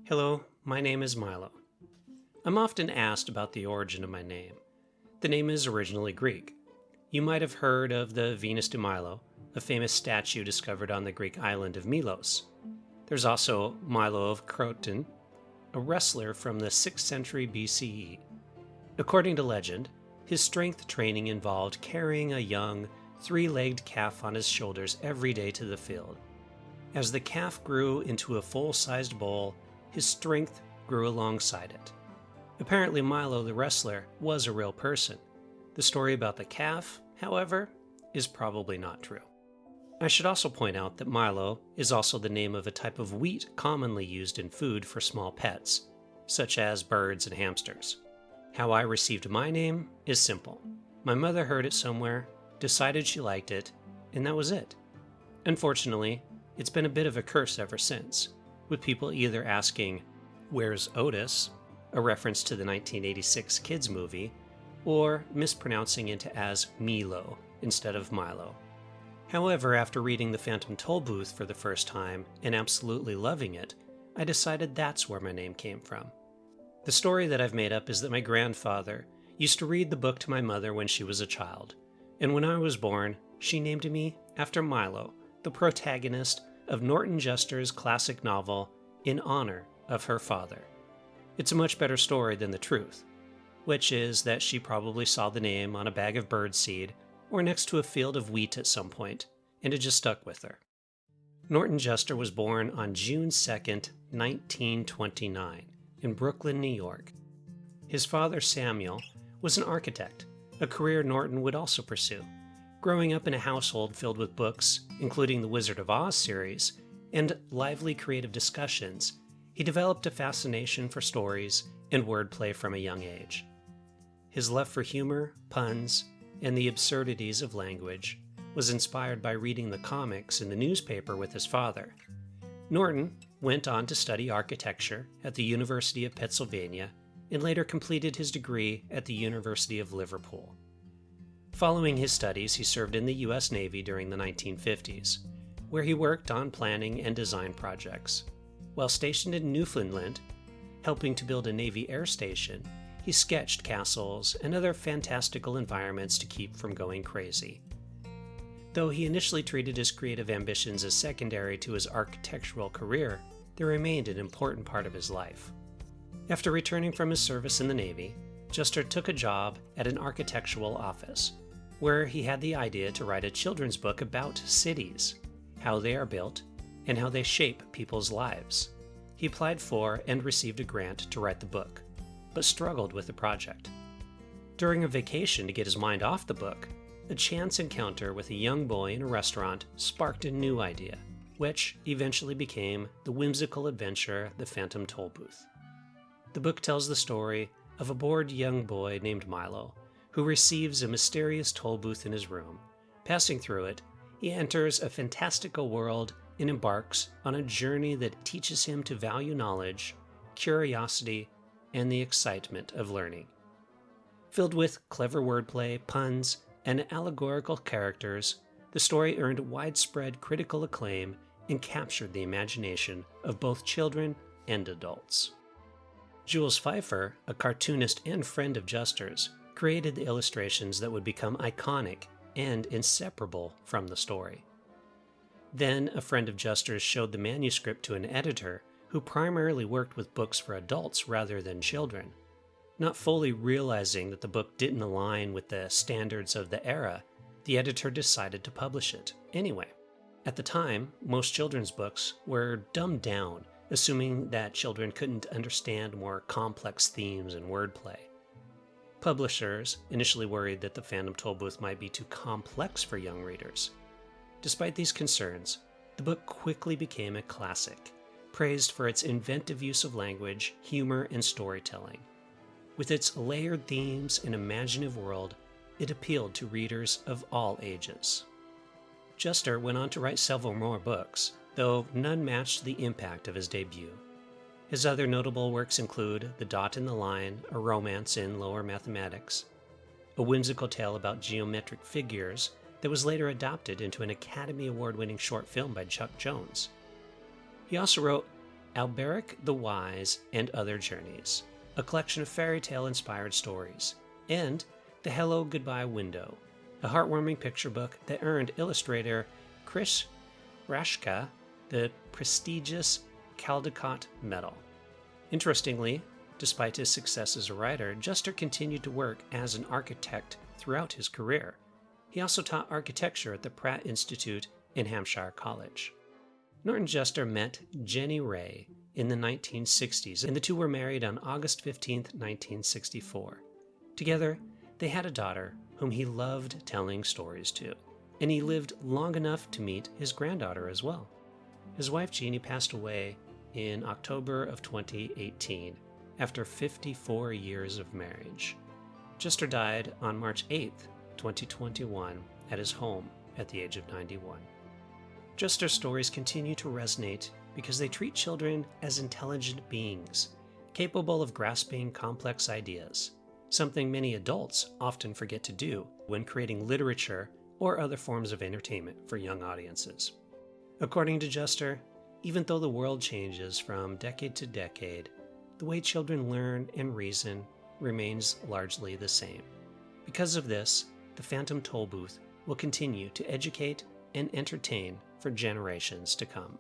Hello, my name is Milo. I'm often asked about the origin of my name. The name is originally Greek. You might have heard of the Venus de Milo, a famous statue discovered on the Greek island of Milos. There's also Milo of Croton, a wrestler from the 6th century BCE. According to legend, his strength training involved carrying a young, three-legged calf on his shoulders every day to the field. As the calf grew into a full-sized bull, his strength grew alongside it. Apparently, Milo the wrestler was a real person. The story about the calf, however, is probably not true. I should also point out that Milo is also the name of a type of wheat commonly used in food for small pets, such as birds and hamsters. How I received my name is simple. My mother heard it somewhere, decided she liked it, and that was it. Unfortunately, it's been a bit of a curse ever since, with people either asking, "Where's Otis?" a reference to the 1986 kids movie, or mispronouncing it as Milo instead of Milo. However, after reading the Phantom Tollbooth for the first time and absolutely loving it, I decided that's where my name came from. The story that I've made up is that my grandfather used to read the book to my mother when she was a child, and when I was born, she named me after Milo, the protagonist of Norton Juster's classic novel, in honor of her father. It's a much better story than the truth, which is that she probably saw the name on a bag of birdseed or next to a field of wheat at some point, and it just stuck with her. Norton Juster was born on June 2nd, 1929, in Brooklyn, New York. His father, Samuel, was an architect, a career Norton would also pursue. Growing up in a household filled with books, including the Wizard of Oz series, and lively creative discussions, he developed a fascination for stories and wordplay from a young age. His love for humor, puns, and the absurdities of language was inspired by reading the comics in the newspaper with his father. Norton went on to study architecture at the University of Pennsylvania and later completed his degree at the University of Liverpool. Following his studies, he served in the U.S. Navy during the 1950s, where he worked on planning and design projects. While stationed in Newfoundland, helping to build a Navy air station, he sketched castles and other fantastical environments to keep from going crazy. Though he initially treated his creative ambitions as secondary to his architectural career, they remained an important part of his life. After returning from his service in the Navy, Juster took a job at an architectural office, where he had the idea to write a children's book about cities, how they are built, and how they shape people's lives. He applied for and received a grant to write the book, but struggled with the project. During a vacation to get his mind off the book, a chance encounter with a young boy in a restaurant sparked a new idea, which eventually became the whimsical adventure The Phantom Tollbooth. The book tells the story of a bored young boy named Milo, who receives a mysterious toll booth in his room. Passing through it, he enters a fantastical world and embarks on a journey that teaches him to value knowledge, curiosity, and the excitement of learning. Filled with clever wordplay, puns, and allegorical characters, the story earned widespread critical acclaim and captured the imagination of both children and adults. Jules Pfeiffer, a cartoonist and friend of Juster's, created the illustrations that would become iconic and inseparable from the story. Then, a friend of Juster's showed the manuscript to an editor who primarily worked with books for adults rather than children. Not fully realizing that the book didn't align with the standards of the era, the editor decided to publish it anyway. At the time, most children's books were dumbed down, assuming that children couldn't understand more complex themes and wordplay. Publishers initially worried that the Phantom Tollbooth might be too complex for young readers. Despite these concerns, the book quickly became a classic, praised for its inventive use of language, humor, and storytelling. With its layered themes and imaginative world, it appealed to readers of all ages. Juster went on to write several more books, though none matched the impact of his debut. His other notable works include The Dot and the Line, a romance in lower mathematics, a whimsical tale about geometric figures that was later adapted into an Academy Award-winning short film by Chuck Jones. He also wrote Alberic the Wise and Other Journeys, a collection of fairy tale inspired stories, and The Hello Goodbye Window, a heartwarming picture book that earned illustrator Chris Rashka the prestigious Caldecott Medal. Interestingly, despite his success as a writer, Juster continued to work as an architect throughout his career. He also taught architecture at the Pratt Institute in Hampshire College. Norton Juster met Jenny Ray in the 1960s, and the two were married on August 15, 1964. Together, they had a daughter whom he loved telling stories to, and he lived long enough to meet his granddaughter as well. His wife Jeannie passed away in October of 2018 after 54 years of marriage. Juster died on March 8, 2021 at his home at the age of 91. Juster's stories continue to resonate because they treat children as intelligent beings, capable of grasping complex ideas, something many adults often forget to do when creating literature or other forms of entertainment for young audiences. According to Juster, even though the world changes from decade to decade, the way children learn and reason remains largely the same. Because of this, the Phantom Tollbooth will continue to educate and entertain for generations to come.